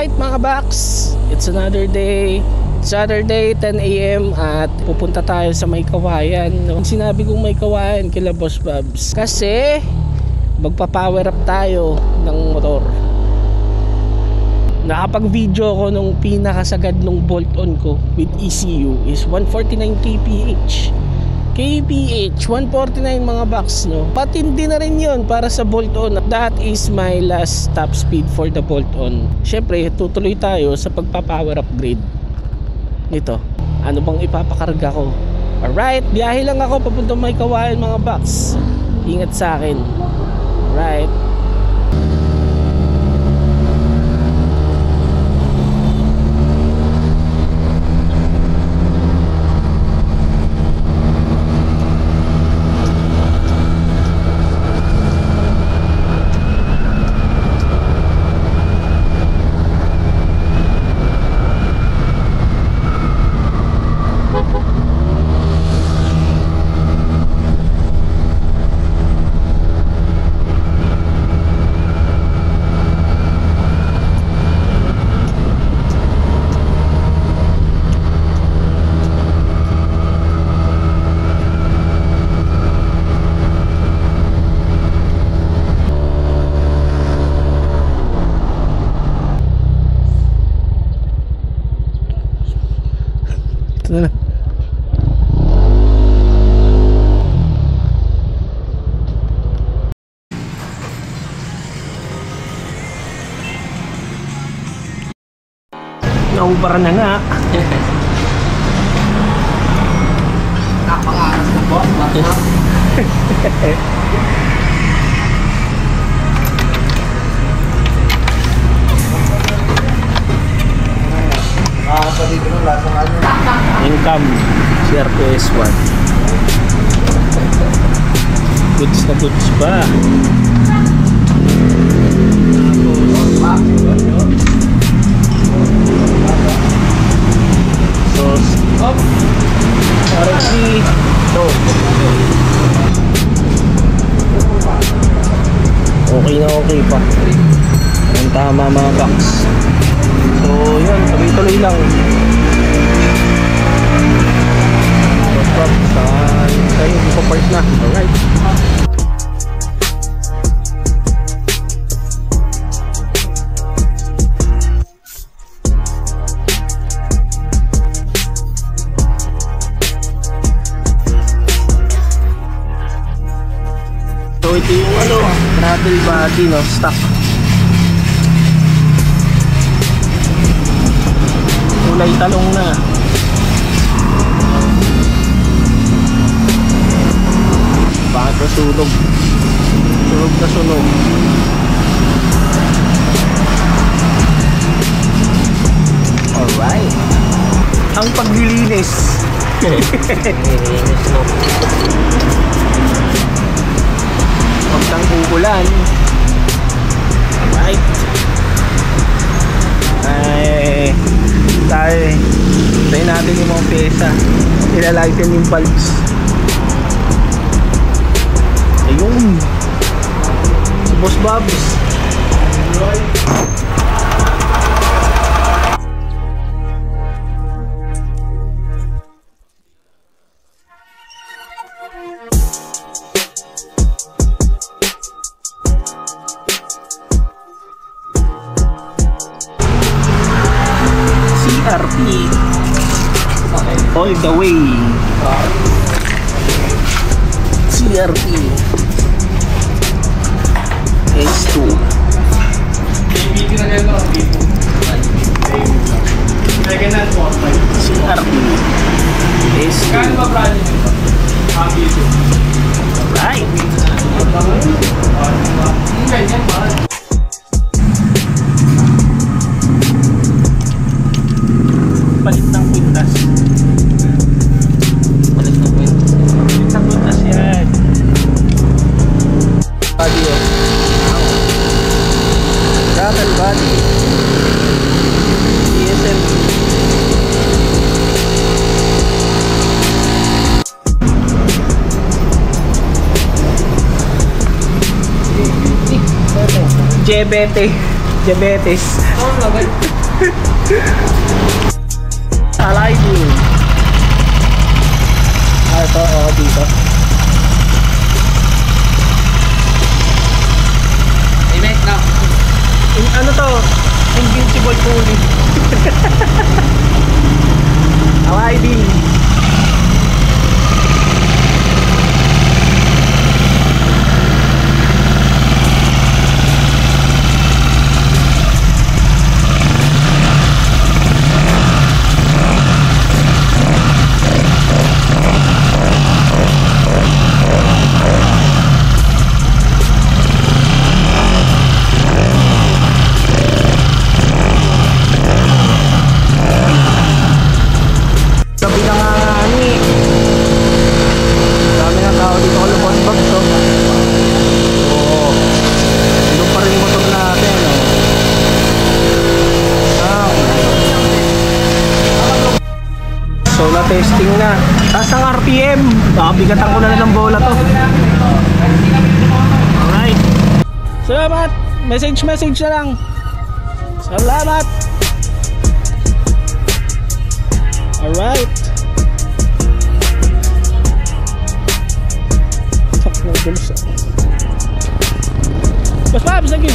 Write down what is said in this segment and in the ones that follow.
Alright mga box, it's another day. Saturday 10 AM at pupunta tayo sa May Kawayan. Sinabi kong May Kawayan kila Boss Babs kasi magpa-power up tayo ng motor. Nakapag-video ko nung pinakasagad nung bolt-on ko with ECU is 149 kph. 149 mga box, no? Patindi na rin yun para sa bolt-on. That is my last top speed for the bolt-on. Syempre, tutuloy tayo sa pagpa-power upgrade nito. Ano bang ipapakarga ko? Alright, biyahe lang ako papunta May Kawayan mga box. Ingat sa akin. Alright. Na. Naubaran na nga. Napangaras na boss, bakit? Dito ng lasang ano. Income CRPS1. Goods na goods ba? Sauce RFC. Okay na okay pa. Ang tama mga box. So yun, tuloy-tuloy lang. Tayo, hindi ko park na. Alright. So ito yung ano, throttle body, no, stock. Kulay talong na. Bakit na sunog? Sunog na sunog. Alright. Ang paglilinis. Nililinis mo. Huwag kang uulan. Alright. Ay, tayo natin yung mga pyesa. Ilalighten yung bulbs. Ayun, si Boss Babs. CRP all the way. CRP H2 CRP H2. Right. Palit ng kwintas. Palit ng kwintas yan. Body oh. Throttle body. DSM. Diabetes. Aligning. Ito, dito. Imake na. Ano to? Invincible cooling. Aligning. Sabi na nga ni dami na tao dito ko lumot bag so ilo pa rin motor natin so na testing na taas ang RPM baka bigatan ko na ng bola to. Alright, salamat, message na lang, salamat. Alright. Fuck na gulos ah. Bas Pabs, lagi.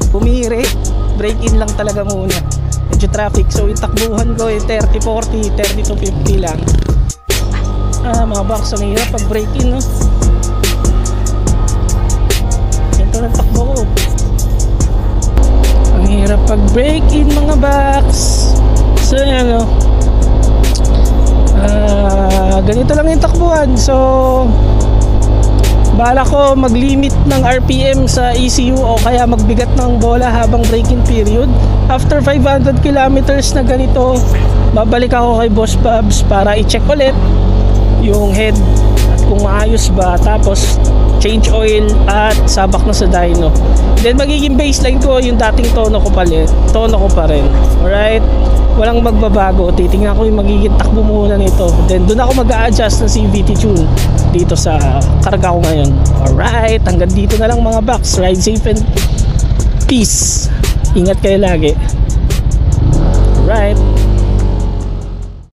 Pumiri. Break in lang talaga muna. Medyo traffic. So yung takbuhan ko 30, 40, 30 to 50 lang. Mga box, ang hirap pag break in no. Ganito lang takbo ko. Ang hirap pag break in mga box. So yan o. Ganito lang yung takbuhan. So bala ko mag-limit ng RPM sa ECU o kaya magbigat ng bola habang braking period. After 500 kilometers na ganito, babalik ako kay Boss Babs para i-check ulit yung head at kung maayos ba, tapos change oil at sabak na sa dyno. Then magiging baseline ko yung dating tono ko pa rin. Alright, walang magbabago. Titingnan ko yung magiging takbo muna nito. Then doon ako mag-a-adjust ng CVT tune dito sa karga ko ngayon. Alright, hanggang dito na lang mga box. Ride safe and peace. Ingat kayo lagi. Alright.